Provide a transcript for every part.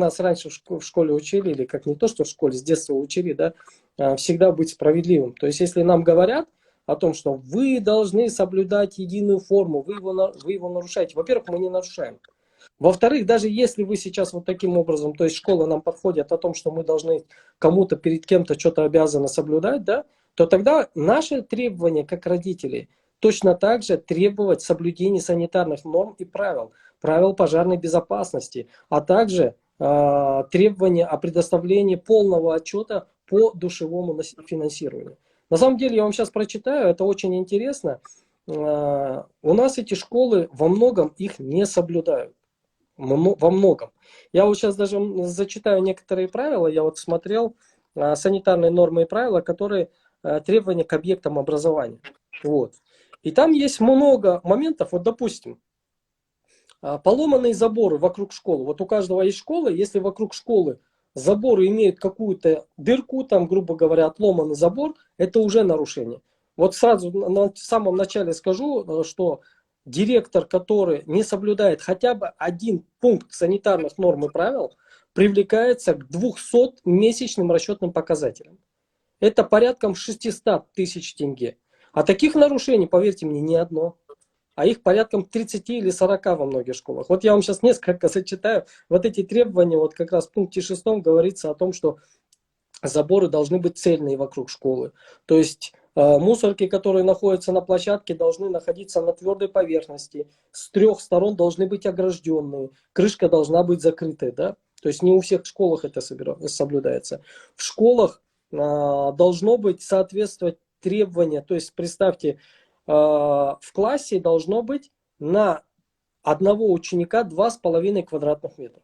нас раньше в школе учили, или как не то, что в школе, с детства учили, да, всегда быть справедливым. То есть, если нам говорят о том, что вы должны соблюдать единую форму, вы его нарушаете. Во-первых, мы не нарушаем. Во-вторых, даже если вы сейчас вот таким образом, то есть школа нам подходит о том, что мы должны кому-то перед кем-то что-то обязаны соблюдать, да, то тогда наши требования как родителей точно так же требовать соблюдения санитарных норм и правил, правил пожарной безопасности, а также требования о предоставлении полного отчета по душевому финансированию. На самом деле, я вам сейчас прочитаю, это очень интересно. У нас эти школы во многом их не соблюдают. Во многом. Я вот сейчас даже зачитаю некоторые правила. Я вот смотрел санитарные нормы и правила, которые требования к объектам образования. Вот. И там есть много моментов. Вот, допустим, поломанные заборы вокруг школы. Вот у каждого есть школа. Если вокруг школы заборы имеют какую-то дырку, там, грубо говоря, отломанный забор, это уже нарушение. Вот сразу на самом начале скажу, что директор, который не соблюдает хотя бы один пункт санитарных норм и правил, привлекается к 200-месячным расчетным показателям. Это порядком 600 тысяч тенге. А таких нарушений, поверьте мне, не одно. А их порядком 30 или 40 во многих школах. Вот я вам сейчас несколько зачитаю. Вот эти требования, вот как раз в пункте 6 говорится о том, что заборы должны быть цельные вокруг школы. То есть мусорки, которые находятся на площадке, должны находиться на твердой поверхности. С 3 сторон должны быть огражденные. Крышка должна быть закрытой. Да? То есть не у всех школах это соблюдается. В школах должно быть соответствовать требования. То есть представьте, в классе должно быть на одного ученика 2,5 квадратных метра.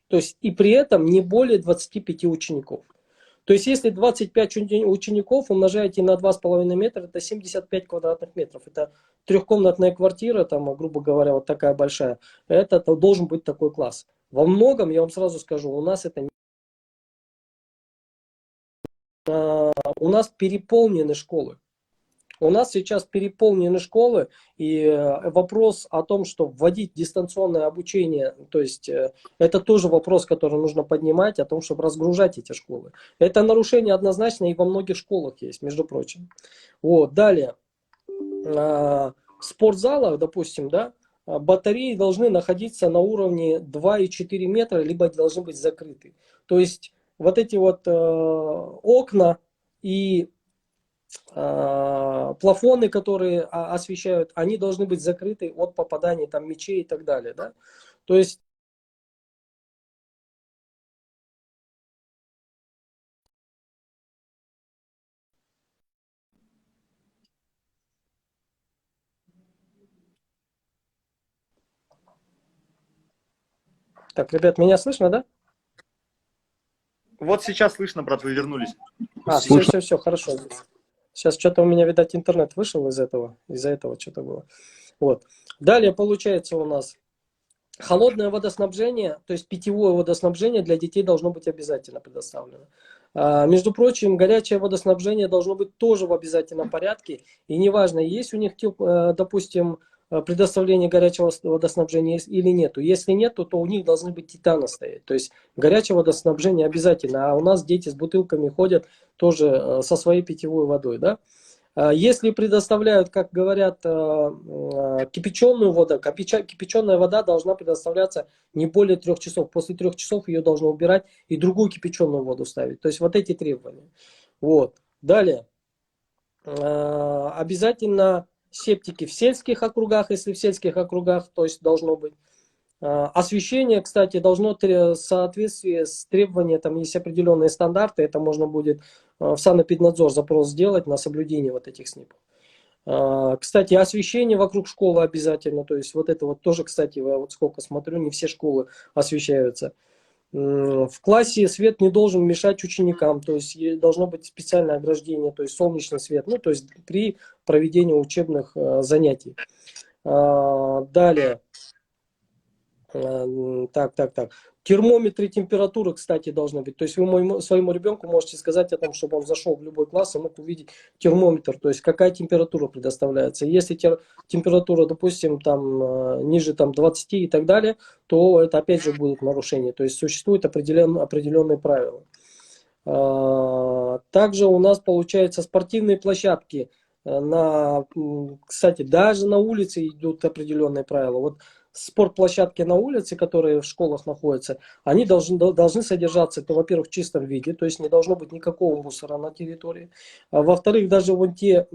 То есть и при этом не более 25 учеников. То есть если 25 учеников умножаете на 2,5 метра, это 75 квадратных метров. Это трехкомнатная квартира, там, грубо говоря, вот такая большая. Это должен быть такой класс. Во многом, я вам сразу скажу, у нас это у нас переполнены школы. У нас сейчас переполнены школы, и вопрос о том, что вводить дистанционное обучение, то есть это тоже вопрос, который нужно поднимать, о том, чтобы разгружать эти школы. Это нарушение однозначно и во многих школах есть, между прочим. Вот, далее. В спортзалах, допустим, да, батареи должны находиться на уровне 2,4 метра, либо должны быть закрыты. То есть вот эти вот окна и плафоны, которые освещают, они должны быть закрыты от попадания там мечей и так далее. Да? То есть так, ребят, меня слышно, да? Вот сейчас слышно, брат, вы вернулись. Все, хорошо. Сейчас что-то у меня, видать, интернет вышел из-за этого что-то было. Вот. Далее получается у нас холодное водоснабжение, то есть питьевое водоснабжение для детей должно быть обязательно предоставлено. Между прочим, горячее водоснабжение должно быть тоже в обязательном порядке. И неважно, есть у них, допустим, предоставление горячего водоснабжения или нету. Если нету, то у них должны быть титаны стоять. То есть горячее водоснабжение обязательно. А у нас дети с бутылками ходят тоже со своей питьевой водой. Да? Если предоставляют, как говорят, кипяченую воду, кипяченая вода должна предоставляться не более 3 часов. После 3 часов ее должно убирать и другую кипяченую воду ставить. То есть вот эти требования. Вот. Далее. Обязательно септики в сельских округах, если в сельских округах, то есть должно быть. Освещение, кстати, должно в соответствии с требованиями, там есть определенные стандарты, это можно будет в санэпиднадзор запрос сделать на соблюдение вот этих СНИПов. Кстати, освещение вокруг школы обязательно, то есть вот это вот тоже, кстати, я вот сколько смотрю, не все школы освещаются. В классе свет не должен мешать ученикам, то есть должно быть специальное ограждение, то есть солнечный свет, ну то есть при проведении учебных занятий. Далее. Так. Термометры температуры, кстати, должны быть. То есть вы своему ребенку можете сказать о том, чтобы он зашел в любой класс и мог увидеть термометр. То есть какая температура предоставляется. Если температура, допустим, там ниже там, 20 и так далее, то это опять же будет нарушение. То есть существуют определенные правила. Также у нас получается спортивные площадки. Кстати, даже на улице идут определенные правила. Вот спортплощадки на улице, которые в школах находятся, они должны содержаться, это, во-первых, в чистом виде, то есть не должно быть никакого мусора на территории. Во-вторых, даже вон те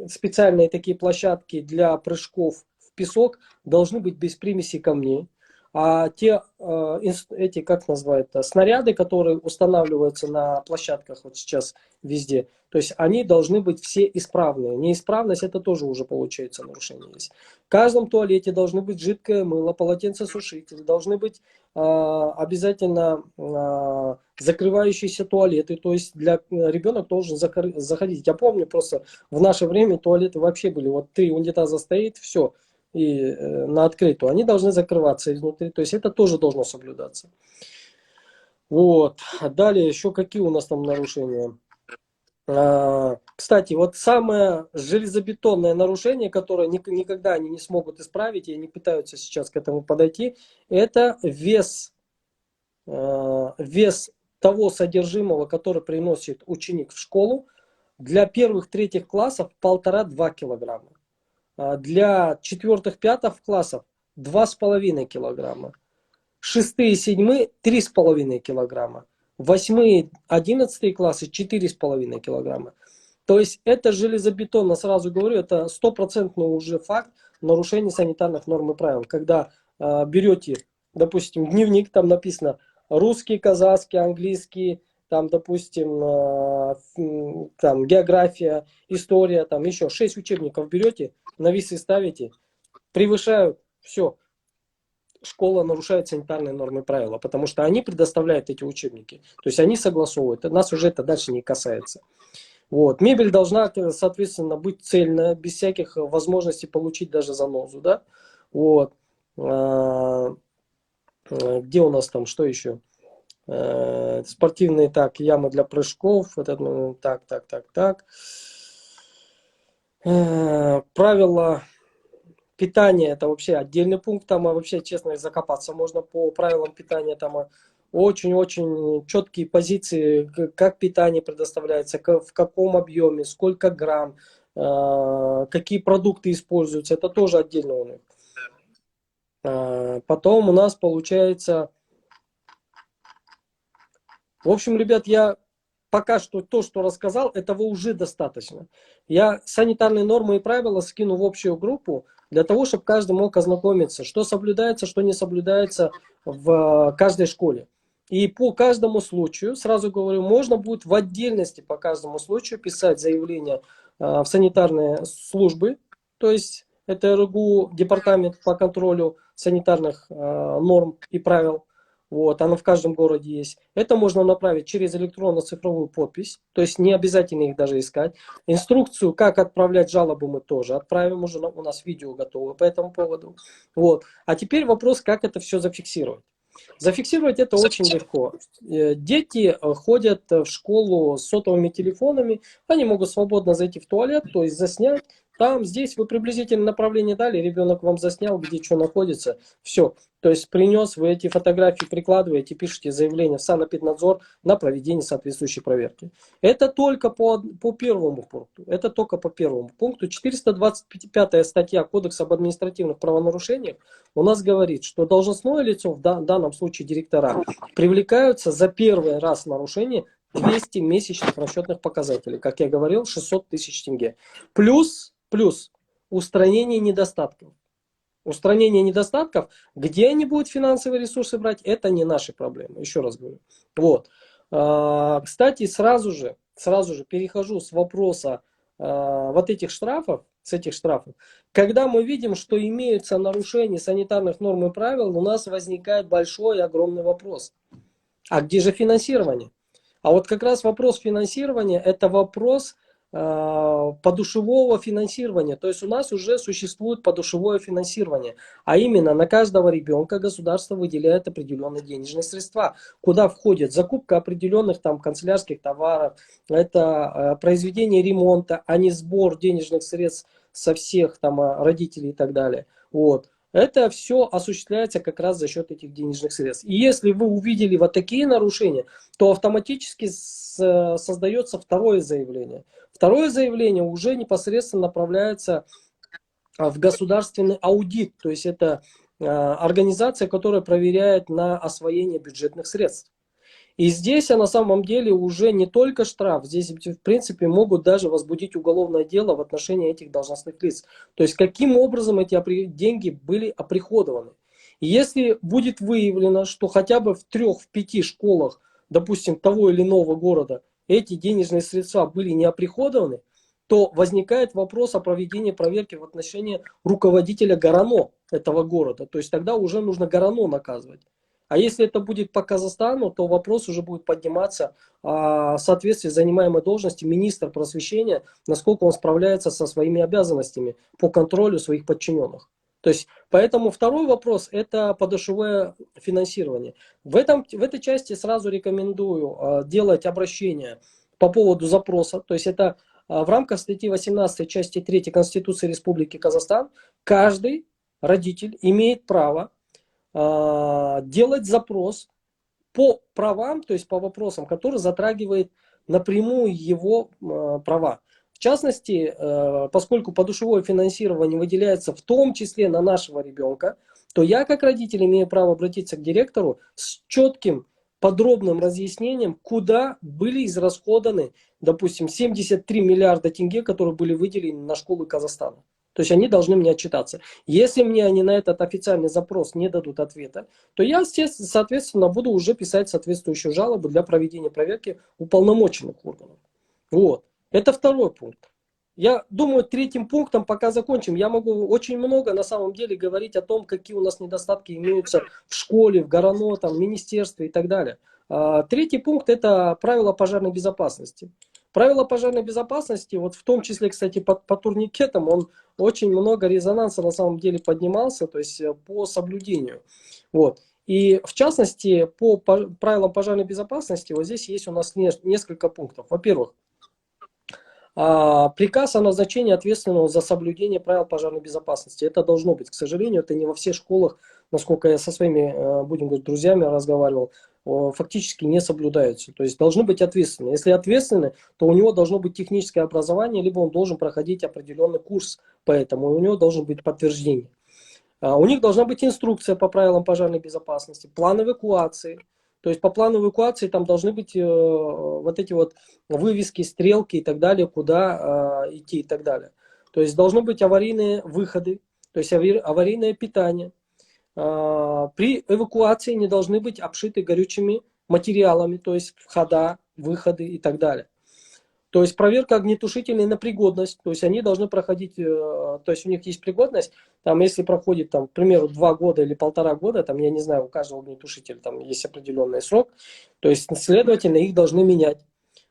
специальные такие площадки для прыжков в песок должны быть без примеси камней. А те эти, как называют, снаряды, которые устанавливаются на площадках вот сейчас везде, то есть они должны быть все исправные. Неисправность — это тоже уже получается нарушение есть. В каждом туалете должны быть жидкое мыло, полотенцесушители, должны быть обязательно закрывающиеся туалеты, то есть ребенок должен заходить. Я помню просто в наше время туалеты вообще были, вот 3 унитаза стоит, все, и на открытую, они должны закрываться изнутри, то есть это тоже должно соблюдаться. Вот. Далее еще какие у нас там нарушения? Кстати, вот самое железобетонное нарушение, которое никогда они не смогут исправить, и они пытаются сейчас к этому подойти, это вес того содержимого, который приносит ученик в школу. Для первых-третьих классов 1,5-2 килограмма. Для четвертых-пятых классов 2,5 килограмма. Шестые, седьмые 3,5 килограмма. Восьмые, 11 классы 4,5 килограмма. То есть это железобетонно, сразу говорю, это стопроцентный уже факт нарушения санитарных норм и правил. Когда берете, допустим, дневник, там написано русский, казахский, английский, там, допустим, там, география, история, там еще 6 учебников берете, на весы ставите, превышают, все, школа нарушает санитарные нормы и правила, потому что они предоставляют эти учебники. То есть они согласовывают. Нас уже это дальше не касается. Вот. Мебель должна, соответственно, быть цельная, без всяких возможностей получить даже занозу. Да? Вот. Где у нас там, что еще? Спортивные, так, ямы для прыжков. Так. Правила питание — это вообще отдельный пункт, там вообще, честно, закопаться можно по правилам питания, там очень-очень четкие позиции, как питание предоставляется, в каком объеме, сколько грамм, какие продукты используются, это тоже отдельно у них. Потом у нас получается, в общем, ребят, я пока что то, что рассказал, этого уже достаточно. Я санитарные нормы и правила скину в общую группу, для того, чтобы каждый мог ознакомиться, что соблюдается, что не соблюдается в каждой школе. И по каждому случаю, сразу говорю, можно будет в отдельности по каждому случаю писать заявление в санитарные службы, то есть это РГУ, департамент по контролю санитарных норм и правил. Вот, оно в каждом городе есть. Это можно направить через электронно-цифровую подпись, то есть не обязательно их даже искать. Инструкцию, как отправлять жалобы, мы тоже отправим, уже у нас видео готово по этому поводу. Вот. А теперь вопрос, как это все зафиксировать. Зафиксировать это очень легко. Дети ходят в школу с сотовыми телефонами, они могут свободно зайти в туалет, то есть заснять. Там, здесь вы приблизительно направление дали, ребенок вам заснял, где что находится, все. То есть принес, вы эти фотографии прикладываете, пишете заявление в Санэпиднадзор на проведение соответствующей проверки. Это только по первому пункту. Это только по первому пункту. 425 статья Кодекса об административных правонарушениях у нас говорит, что должностное лицо, в данном случае директора, привлекаются за первый раз нарушение 200 месячных расчетных показателей. Как я говорил, 600 тысяч тенге. Плюс устранение недостатков. Устранение недостатков, где они будут финансовые ресурсы брать, это не наши проблемы. Еще раз говорю. Вот. Кстати, сразу же перехожу с вопроса вот этих штрафов, с этих штрафов. Когда мы видим, что имеются нарушения санитарных норм и правил, у нас возникает большой и огромный вопрос. А где же финансирование? А вот как раз вопрос финансирования — это вопрос подушевого финансирования. То есть у нас уже существует подушевое финансирование. А именно на каждого ребенка государство выделяет определенные денежные средства, куда входит закупка определенных там канцелярских товаров, это произведение ремонта, а не сбор денежных средств со всех там родителей и так далее. Вот. Это все осуществляется как раз за счет этих денежных средств. И если вы увидели вот такие нарушения, то автоматически создается второе заявление. Второе заявление уже непосредственно направляется в государственный аудит. То есть это организация, которая проверяет на освоение бюджетных средств. И здесь на самом деле уже не только штраф, здесь в принципе могут даже возбудить уголовное дело в отношении этих должностных лиц. То есть каким образом эти деньги были оприходованы. И если будет выявлено, что хотя бы в 3-5 школах, допустим, того или иного города, эти денежные средства были не оприходованы, то возникает вопрос о проведении проверки в отношении руководителя ГОРАНО этого города. То есть тогда уже нужно ГОРАНО наказывать. А если это будет по Казахстану, то вопрос уже будет подниматься в соответствии с занимаемой должности министра просвещения, насколько он справляется со своими обязанностями по контролю своих подчиненных. То есть, поэтому второй вопрос – это подушевое финансирование. В этой части сразу рекомендую делать обращение по поводу запроса. То есть, это в рамках статьи 18 части 3 Конституции Республики Казахстан каждый родитель имеет право делать запрос по правам, то есть по вопросам, которые затрагивают напрямую его права. В частности, поскольку подушевое финансирование выделяется в том числе на нашего ребенка, то я как родитель имею право обратиться к директору с четким подробным разъяснением, куда были израсходованы, допустим, 73 миллиарда тенге, которые были выделены на школы Казахстана. То есть они должны мне отчитаться. Если мне они на этот официальный запрос не дадут ответа, то я, соответственно, буду уже писать соответствующую жалобу для проведения проверки уполномоченных органов. Вот. Это второй пункт. Я думаю, третьим пунктом, пока закончим, я могу очень много на самом деле говорить о том, какие у нас недостатки имеются в школе, в ГОРАНО, там, в министерстве и так далее. Третий пункт – это правила пожарной безопасности. Правила пожарной безопасности, вот в том числе, кстати, по турникетам, он очень много резонанса на самом деле поднимался, то есть по соблюдению. Вот. И в частности, по правилам пожарной безопасности, вот здесь есть у нас несколько пунктов. Во-первых, приказ о назначении ответственного за соблюдение правил пожарной безопасности. Это должно быть. К сожалению, это не во всех школах, насколько я со своими, будем говорить, друзьями разговаривал, фактически не соблюдаются. То есть должны быть ответственны. Если ответственны, то у него должно быть техническое образование, либо он должен проходить определенный курс по этому, и у него должен быть подтверждение. У них должна быть инструкция по правилам пожарной безопасности, план эвакуации. То есть по плану эвакуации там должны быть вот эти вот вывески, стрелки и так далее, куда идти и так далее. То есть должны быть аварийные выходы, то есть аварийное питание. При эвакуации не должны быть обшиты горючими материалами, то есть входа, выходы и так далее. То есть проверка огнетушителей на пригодность, то есть они должны проходить, то есть у них есть пригодность, там если проходит, там, к примеру, 2 года или 1,5 года, там, я не знаю, у каждого огнетушителя там есть определенный срок, то есть, следовательно, их должны менять.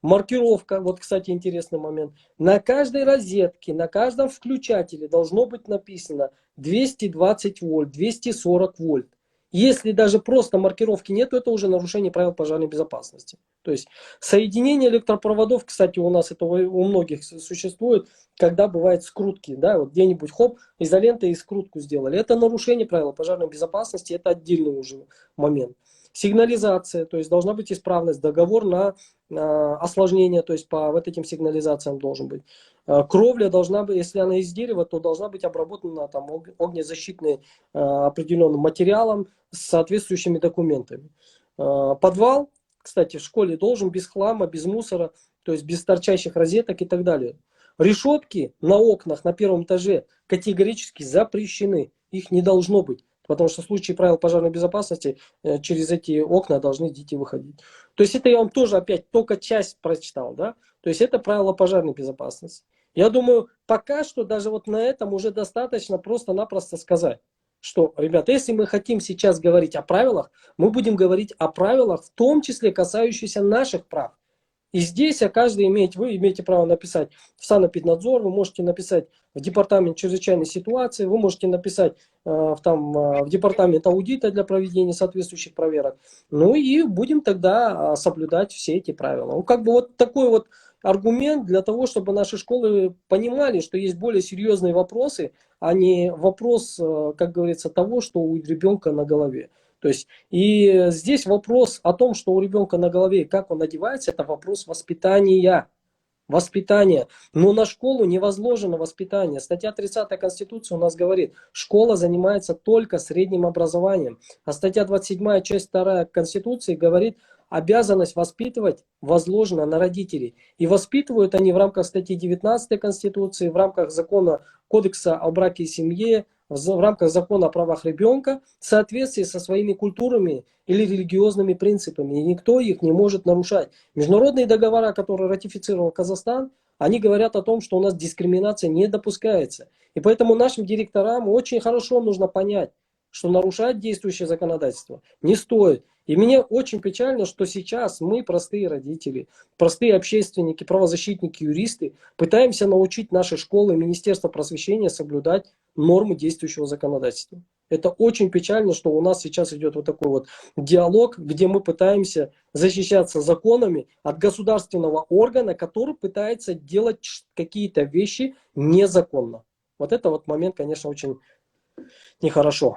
Маркировка, вот, кстати, интересный момент, на каждой розетке, на каждом включателе должно быть написано 220 вольт, 240 вольт. Если даже просто маркировки нет, то это уже нарушение правил пожарной безопасности. То есть соединение электропроводов, кстати, у нас это у многих существует, когда бывают скрутки, да, вот где-нибудь хоп, изолентой и скрутку сделали. Это нарушение правил пожарной безопасности, это отдельный уже момент. Сигнализация, то есть должна быть исправность, договор на осложнение, то есть по вот этим сигнализациям должен быть. Кровля должна быть, если она из дерева, то должна быть обработана там огнезащитным определенным материалом с соответствующими документами. Подвал, кстати, в школе должен без хлама, без мусора, то есть без торчащих розеток и так далее. Решетки на окнах на первом этаже категорически запрещены, их не должно быть. Потому что в случае правил пожарной безопасности через эти окна должны дети выходить. То есть это я вам тоже опять только часть прочитал. Да? То есть это правила пожарной безопасности. Я думаю, пока что даже вот на этом уже достаточно просто-напросто сказать, что, ребята, если мы хотим сейчас говорить о правилах, мы будем говорить о правилах, в том числе касающихся наших прав. И здесь вы имеете право написать в санэпиднадзор, вы можете написать в департамент чрезвычайной ситуации, вы можете написать в департамент аудита для проведения соответствующих проверок. Ну и будем тогда соблюдать все эти правила. Ну, как бы вот такой вот аргумент для того, чтобы наши школы понимали, что есть более серьезные вопросы, а не вопрос, как говорится, того, что у ребенка на голове. То есть, и здесь вопрос о том, что у ребенка на голове и как он одевается, это вопрос воспитания. Воспитание. Но на школу не возложено воспитание. Статья 30 Конституции у нас говорит, школа занимается только средним образованием. А статья 27, часть 2 Конституции говорит, обязанность воспитывать возложена на родителей. И воспитывают они в рамках статьи 19 Конституции, в рамках закона Кодекса о браке и семье, в рамках закона о правах ребенка в соответствии со своими культурами или религиозными принципами. И никто их не может нарушать. Международные договора, которые ратифицировал Казахстан, они говорят о том, что у нас дискриминация не допускается. И поэтому нашим директорам очень хорошо нужно понять, что нарушать действующее законодательство не стоит. И мне очень печально, что сейчас мы, простые родители, простые общественники, правозащитники, юристы, пытаемся научить наши школы, Министерство просвещения соблюдать нормы действующего законодательства. Это очень печально, что у нас сейчас идет вот такой вот диалог, где мы пытаемся защищаться законами от государственного органа, который пытается делать какие-то вещи незаконно. Вот это вот момент, конечно, очень нехорошо.